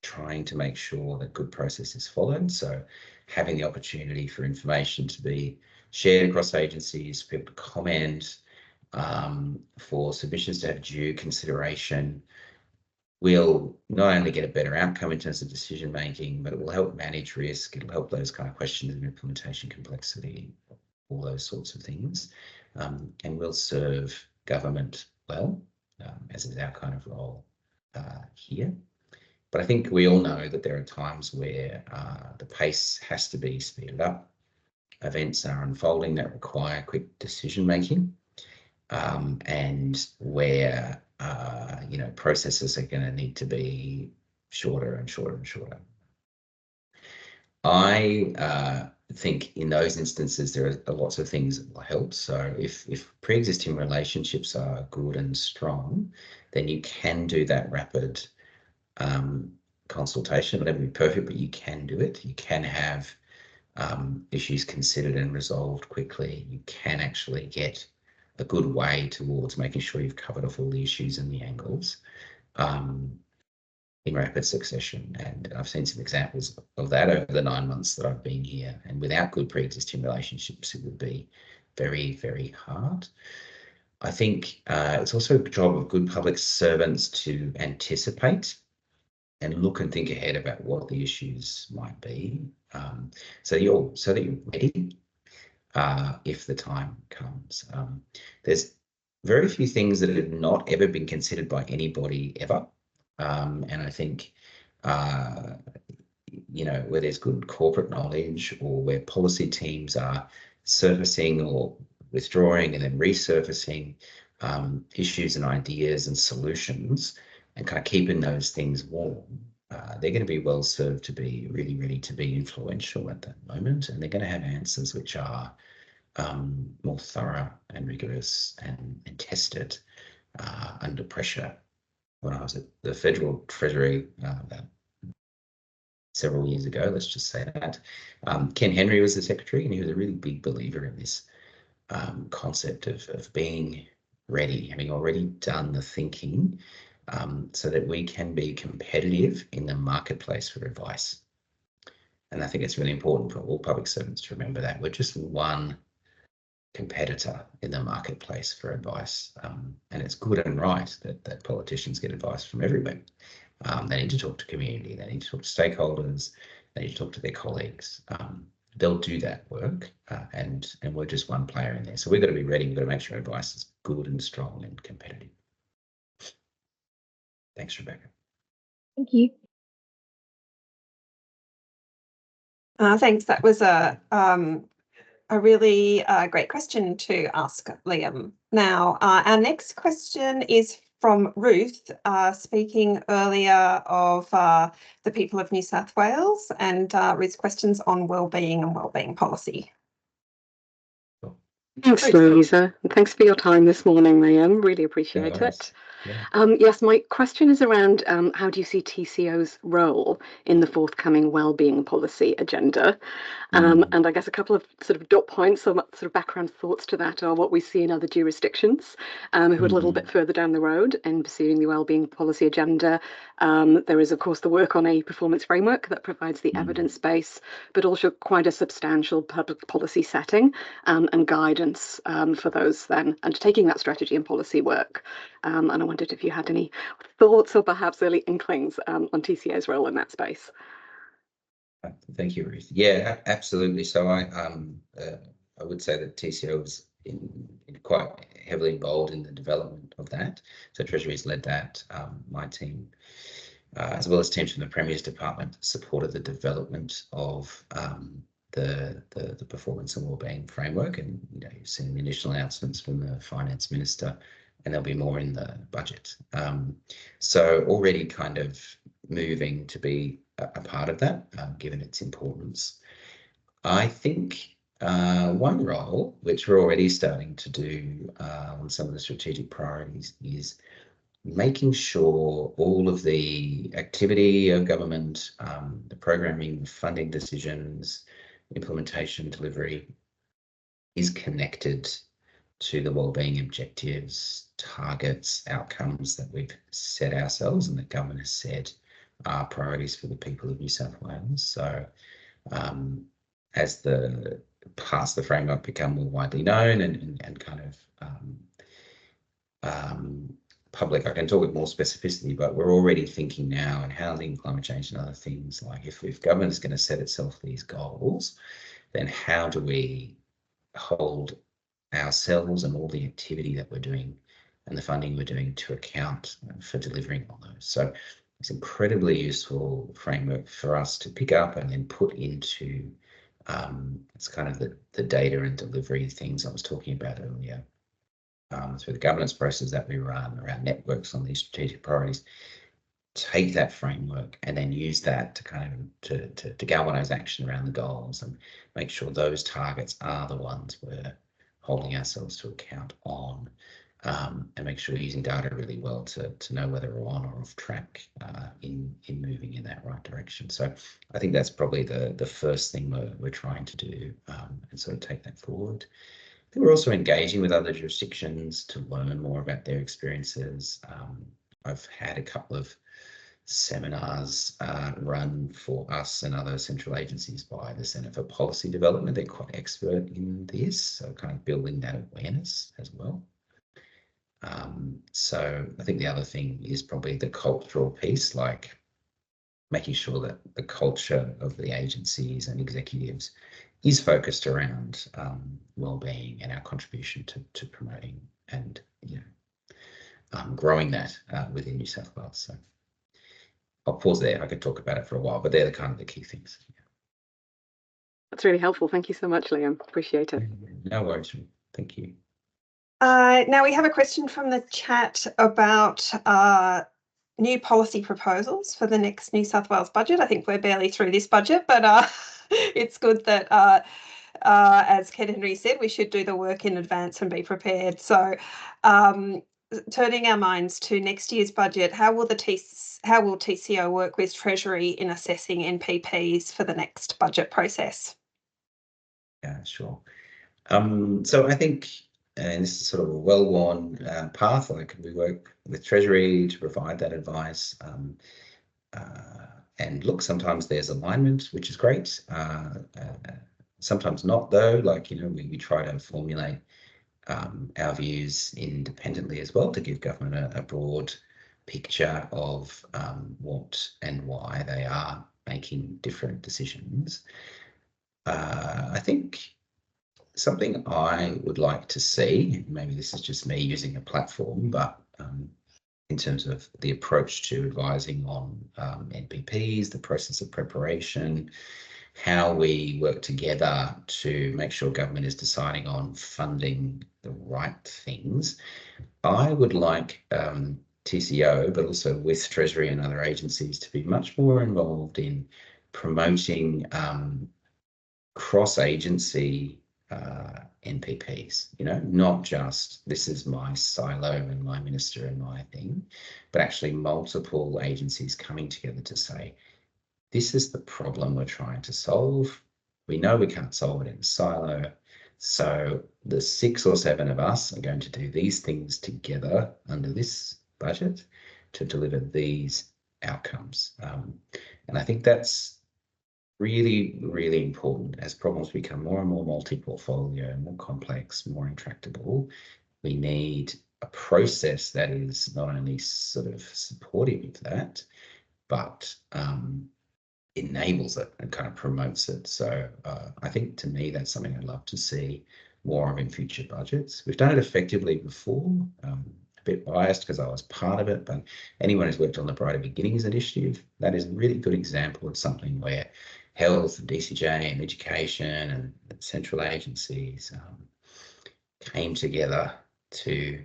trying to make sure that good process is followed. So having the opportunity for information to be shared across agencies, people to comment, for submissions to have due consideration, will not only get a better outcome in terms of decision making, but it will help manage risk. It'll help those kind of questions of implementation complexity, all those sorts of things, and will serve government well, as is our kind of role here. But I think we all know that there are times where the pace has to be speeded up. Events are unfolding that require quick decision making, and where you know, processes are going to need to be shorter and shorter and shorter. I think in those instances there are lots of things that will help. So if pre-existing relationships are good and strong, then you can do that rapid consultation. It'll never be perfect, but you can do it. You can have issues considered and resolved quickly. You can actually get a good way towards making sure you've covered off all the issues and the angles in rapid succession. And I've seen some examples of that over the 9 months that I've been here. And without good pre-existing relationships, it would be very, very hard. I think it's also a job of good public servants to anticipate look and think ahead about what the issues might be, so that you're ready if the time comes. There's very few things that have not ever been considered by anybody ever, and I think where there's good corporate knowledge, or where policy teams are surfacing or withdrawing and then resurfacing issues and ideas and solutions, and kind of keeping those things warm, they're going to be well served to be really ready to be influential at that moment, and they're going to have answers which are more thorough and rigorous and tested under pressure. When I was at the Federal Treasury about several years ago, let's just say that, Ken Henry was the secretary, and he was a really big believer in this concept of being ready, having already done the thinking, so that we can be competitive in the marketplace for advice. And I think it's really important for all public servants to remember that we're just one competitor in the marketplace for advice, and it's good and right that politicians get advice from everywhere. They need to talk to community, they need to talk to stakeholders, they need to talk to their colleagues. They'll do that work, and we're just one player in there. So we've got to be ready. We've got to make sure advice is good and strong and competitive. Thanks, Rebecca. Thank you. Thanks. That was a really great question to ask, Lliam. Now, our next question is from Ruth, speaking earlier of the people of New South Wales, and Ruth's questions on wellbeing and wellbeing policy. Thanks, Louisa, and thanks for your time this morning, Lliam. Really appreciate it. Yeah. Yes, my question is around how do you see TCO's role in the forthcoming wellbeing policy agenda? And I guess a couple of sort of dot points or sort of background thoughts to that are what we see in other jurisdictions who are a little bit further down the road in pursuing the wellbeing policy agenda. There is, of course, the work on a performance framework that provides the evidence base, but also quite a substantial public policy setting and guidance for those then undertaking that strategy and policy work. And I wondered if you had any thoughts or perhaps early inklings on TCO's role in that space. Thank you, Ruth. Yeah, absolutely. So I would say that TCO was quite heavily involved in the development of that. So Treasury's led that. My team, as well as teams from the Premier's Department, supported the development of the performance and wellbeing framework. And you've seen the initial announcements from the Finance Minister, and there'll be more in the budget. So already kind of moving to be a part of that, given its importance. I think one role, which we're already starting to do on some of the strategic priorities, is making sure all of the activity of government, the programming, funding decisions, implementation, delivery, is connected to the wellbeing objectives, targets, outcomes that we've set ourselves and the government has said are priorities for the people of New South Wales. So as the parts of the framework become more widely known and kind of public, I can talk with more specificity, but we're already thinking now in housing, climate change and other things, like if government is going to set itself these goals, then how do we hold ourselves and all the activity that we're doing and the funding we're doing to account for delivering on those. So it's an incredibly useful framework for us to pick up and then put into it's kind of the data and delivery things I was talking about earlier through the governance process that we run around networks on these strategic priorities. Take that framework and then use that to kind of to galvanize action around the goals and make sure those targets are the ones we're holding ourselves to account on, and make sure we're using data really well to know whether we're on or off track in moving in that right direction. So I think that's probably the first thing we're trying to do and sort of take that forward. I think we're also engaging with other jurisdictions to learn more about their experiences. I've had a couple of seminars run for us and other central agencies by the Centre for Policy Development. They're quite expert in this, so kind of building that awareness as well. So I think the other thing is probably the cultural piece, like making sure that the culture of the agencies and executives is focused around well-being and our contribution to promoting and growing that within New South Wales. So I'll pause there. I could talk about it for a while, but they're kind of the key things. That's really helpful. Thank you so much, Lliam. Appreciate it. No worries. Thank you. Now we have a question from the chat about new policy proposals for the next New South Wales budget. I think we're barely through this budget, but it's good that, as Ken Henry said, we should do the work in advance and be prepared. So turning our minds to next year's budget, how will TCO work with Treasury in assessing NPPs for the next budget process? Yeah, sure. So I think, and this is sort of a well-worn path, like we work with Treasury to provide that advice. And look, sometimes there's alignment, which is great. Sometimes not, though. Like, we try to formulate our views independently as well to give government a broad picture of what and why they are making different decisions. I think something I would like to see, maybe this is just me using a platform, but in terms of the approach to advising on NPPs, the process of preparation, how we work together to make sure government is deciding on funding the right things. I would like TCO, but also with Treasury and other agencies, to be much more involved in promoting cross-agency NPPs, not just this is my silo and my minister and my thing, but actually multiple agencies coming together to say, this is the problem we're trying to solve. We know we can't solve it in a silo. So the 6 or 7 of us are going to do these things together under this budget to deliver these outcomes. And I think that's really, really important as problems become more and more multi-portfolio, more complex, more intractable. We need a process that is not only sort of supportive of that, but enables it and kind of promotes it. So I think, to me, that's something I'd love to see more of in future budgets. We've done it effectively before. A bit biased because I was part of it, but anyone who's worked on the Brighter Beginnings initiative, that is a really good example of something where health and DCJ and education and central agencies came together to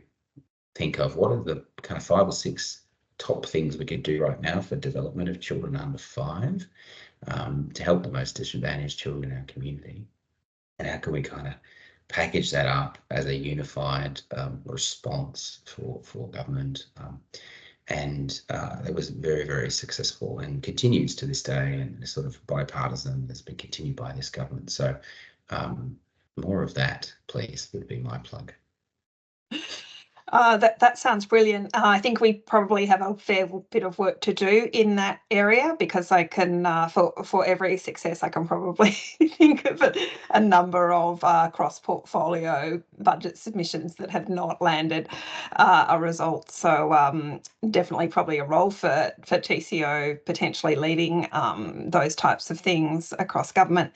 think of what are the kind of 5 or 6 top things we could do right now for development of children under 5 to help the most disadvantaged children in our community. And how can we kind of package that up as a unified response for government? And it was very, very successful and continues to this day, and sort of bipartisan, has been continued by this government. So more of that, please, would be my plug. That sounds brilliant. I think we probably have a fair bit of work to do in that area, because I can, for every success, I can probably think of a number of cross-portfolio budget submissions that have not landed a result. So definitely probably a role for TCO potentially leading those types of things across government.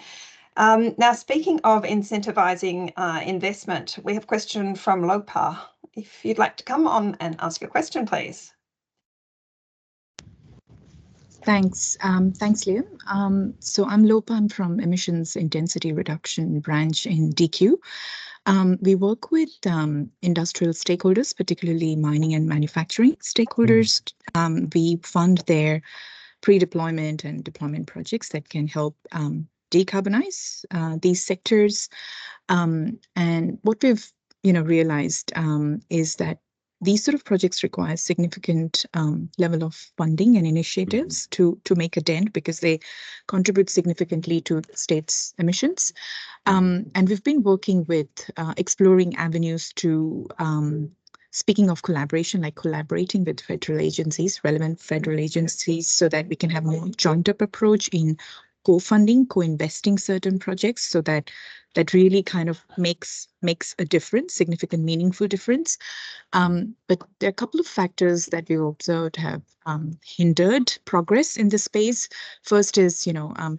Now, speaking of incentivising investment, we have a question from Lopa. If you'd like to come on and ask your question, please. Thanks. Thanks, Lliam. So I'm Lopa. I'm from Emissions Intensity Reduction Branch in DQ. We work with industrial stakeholders, particularly mining and manufacturing stakeholders. We fund their pre-deployment and deployment projects that can help decarbonize these sectors. And what we've realized is that these sort of projects require significant level of funding and initiatives to make a dent, because they contribute significantly to the state's emissions. And we've been working with exploring avenues to, speaking of collaboration, like collaborating with federal agencies, relevant federal agencies, so that we can have a more joined up approach in co-funding, co-investing certain projects, so that really kind of makes a difference, significant, meaningful difference. But there are a couple of factors that we've observed have hindered progress in this space. First is,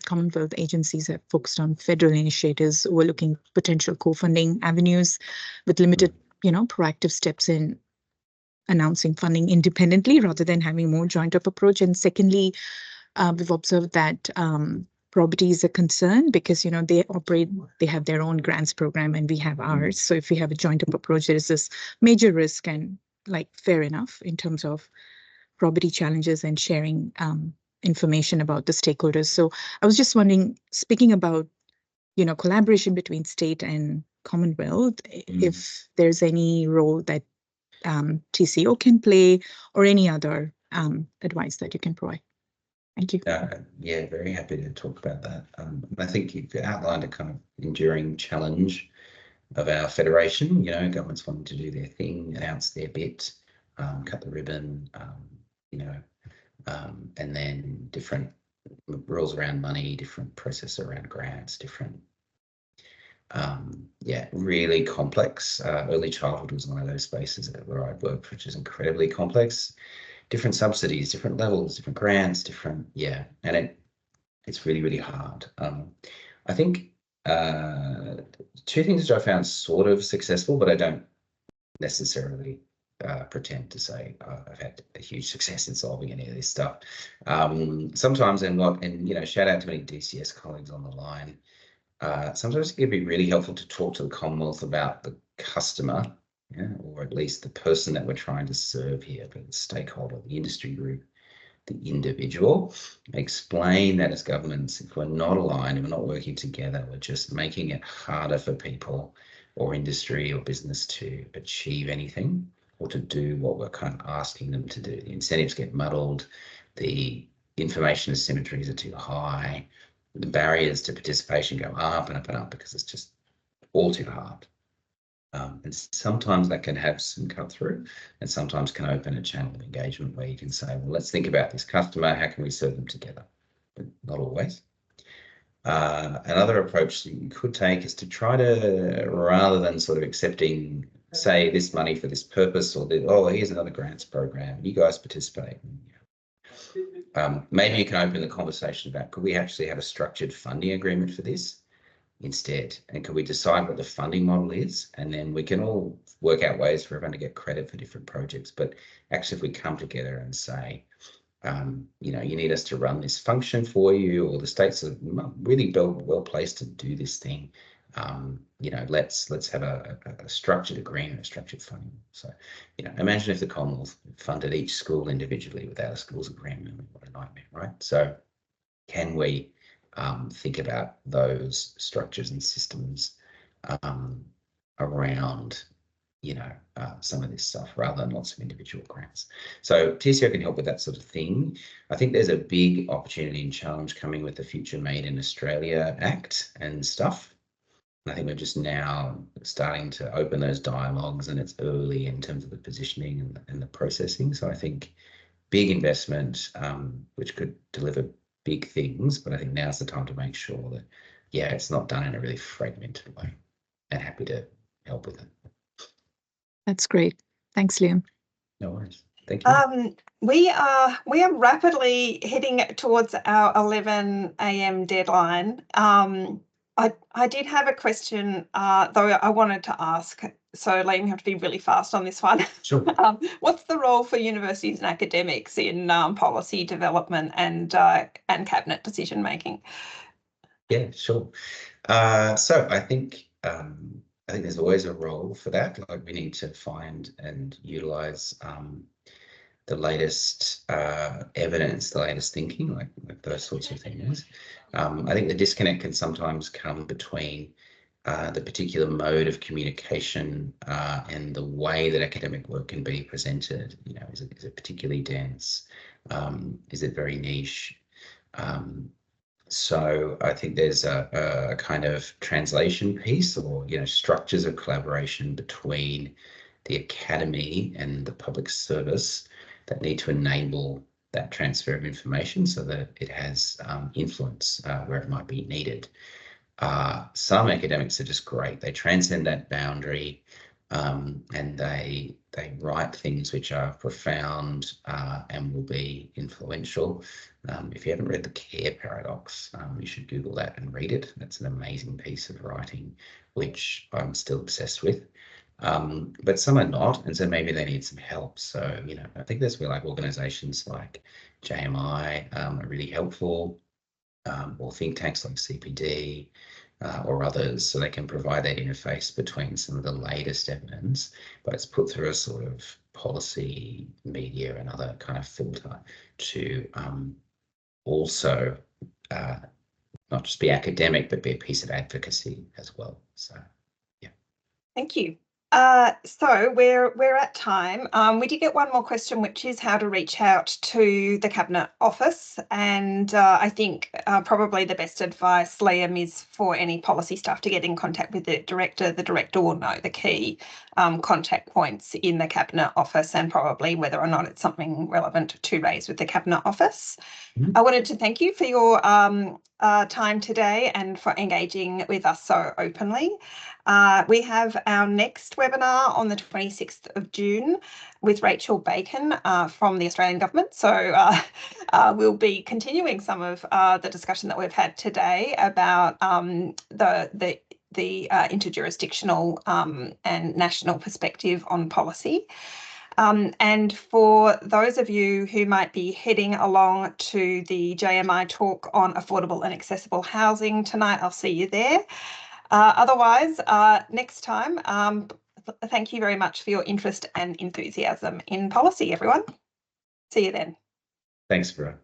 Commonwealth agencies have focused on federal initiatives overlooking potential co-funding avenues with limited, proactive steps in announcing funding independently rather than having more joint up approach. And secondly, we've observed that probity is a concern because, they have their own grants program and we have ours. So if we have a joint up approach, there is this major risk, and fair enough in terms of probity challenges and sharing information about the stakeholders. So I was just wondering, speaking about, collaboration between state and Commonwealth, if there's any role that TCO can play or any other advice that you can provide. Thank you. Yeah, very happy to talk about that. I think you've outlined a kind of enduring challenge of our federation. Governments wanting to do their thing, announce their bit, cut the ribbon, and then different rules around money, different process around grants, different, really complex. Early childhood was one of those spaces where I worked, which is incredibly complex. Different subsidies, different levels, different grants, different, and it's really, really hard. I think two things which I found sort of successful, but I don't necessarily pretend to say I've had a huge success in solving any of this stuff. Sometimes, and shout out to any DCS colleagues on the line, sometimes it can be really helpful to talk to the Commonwealth about the customer, or at least the person that we're trying to serve here, the stakeholder, the industry group, the individual. Explain that as governments, if we're not aligned, if we're not working together, we're just making it harder for people or industry or business to achieve anything or to do what we're kind of asking them to do. The incentives get muddled, the information asymmetries are too high, the barriers to participation go up and up and up because it's just all too hard. And sometimes that can have some cut through, and sometimes can open a channel of engagement where you can say, well, let's think about this customer, how can we serve them together? But not always. Another approach that you could take is to try to, rather than sort of accepting, say, this money for this purpose, or here's another grants program, you guys participate. Maybe you can open the conversation about, could we actually have a structured funding agreement for this instead? And could we decide what the funding model is? And then we can all work out ways for everyone to get credit for different projects. But actually, if we come together and say, you need us to run this function for you, or the states are really well placed to do this thing, let's have a structured agreement, a structured funding. So, imagine if the Commonwealth funded each school individually without a schools agreement. What a nightmare, right? So can we think about those structures and systems around, some of this stuff rather than lots of individual grants. So TCO can help with that sort of thing. I think there's a big opportunity and challenge coming with the Future Made in Australia Act and stuff. And I think we're just now starting to open those dialogues, and it's early in terms of the positioning and the processing. So I think big investment, which could deliver big things, but I think now's the time to make sure that, it's not done in a really fragmented way, and happy to help with it. That's great. Thanks, Lliam. No worries. Thank you. We are rapidly heading towards our 11 a.m. deadline. I did have a question, though I wanted to ask. So, Liam, you have to be really fast on this one. Sure. What's the role for universities and academics in policy development and cabinet decision making? Yeah, sure. So I think there's always a role for that. Like, we need to find and utilize the latest evidence, the latest thinking, like those sorts of things. I think the disconnect can sometimes come between the particular mode of communication and the way that academic work can be presented. Is it particularly dense? Is it very niche? So I think there's a kind of translation piece, or structures of collaboration between the academy and the public service that need to enable that transfer of information so that it has influence where it might be needed. Some academics are just great. They transcend that boundary and they write things which are profound and will be influential. If you haven't read The Care Paradox, you should Google that and read it. That's an amazing piece of writing, which I'm still obsessed with. But some are not, and so maybe they need some help. So, you know, I think that's where like organizations like JMI are really helpful, or think tanks like CPD or others, so they can provide that interface between some of the latest evidence, but it's put through a sort of policy, media, and other kind of filter to also not just be academic, but be a piece of advocacy as well. So, yeah. Thank you. So we're at time. We did get one more question, which is how to reach out to the Cabinet Office. And I think probably the best advice, Lliam, is for any policy staff to get in contact with the director. The director will know the key contact points in the Cabinet Office and probably whether or not it's something relevant to raise with the Cabinet Office. I wanted to thank you for your time today and for engaging with us so openly. We have our next webinar on the 26th of June with Rachel Bacon from the Australian Government. So we'll be continuing some of the discussion that we've had today about the interjurisdictional and national perspective on policy. And for those of you who might be heading along to the JMI talk on affordable and accessible housing tonight, I'll see you there. Otherwise, next time, thank you very much for your interest and enthusiasm in policy, everyone. See you then. Thanks, Vera.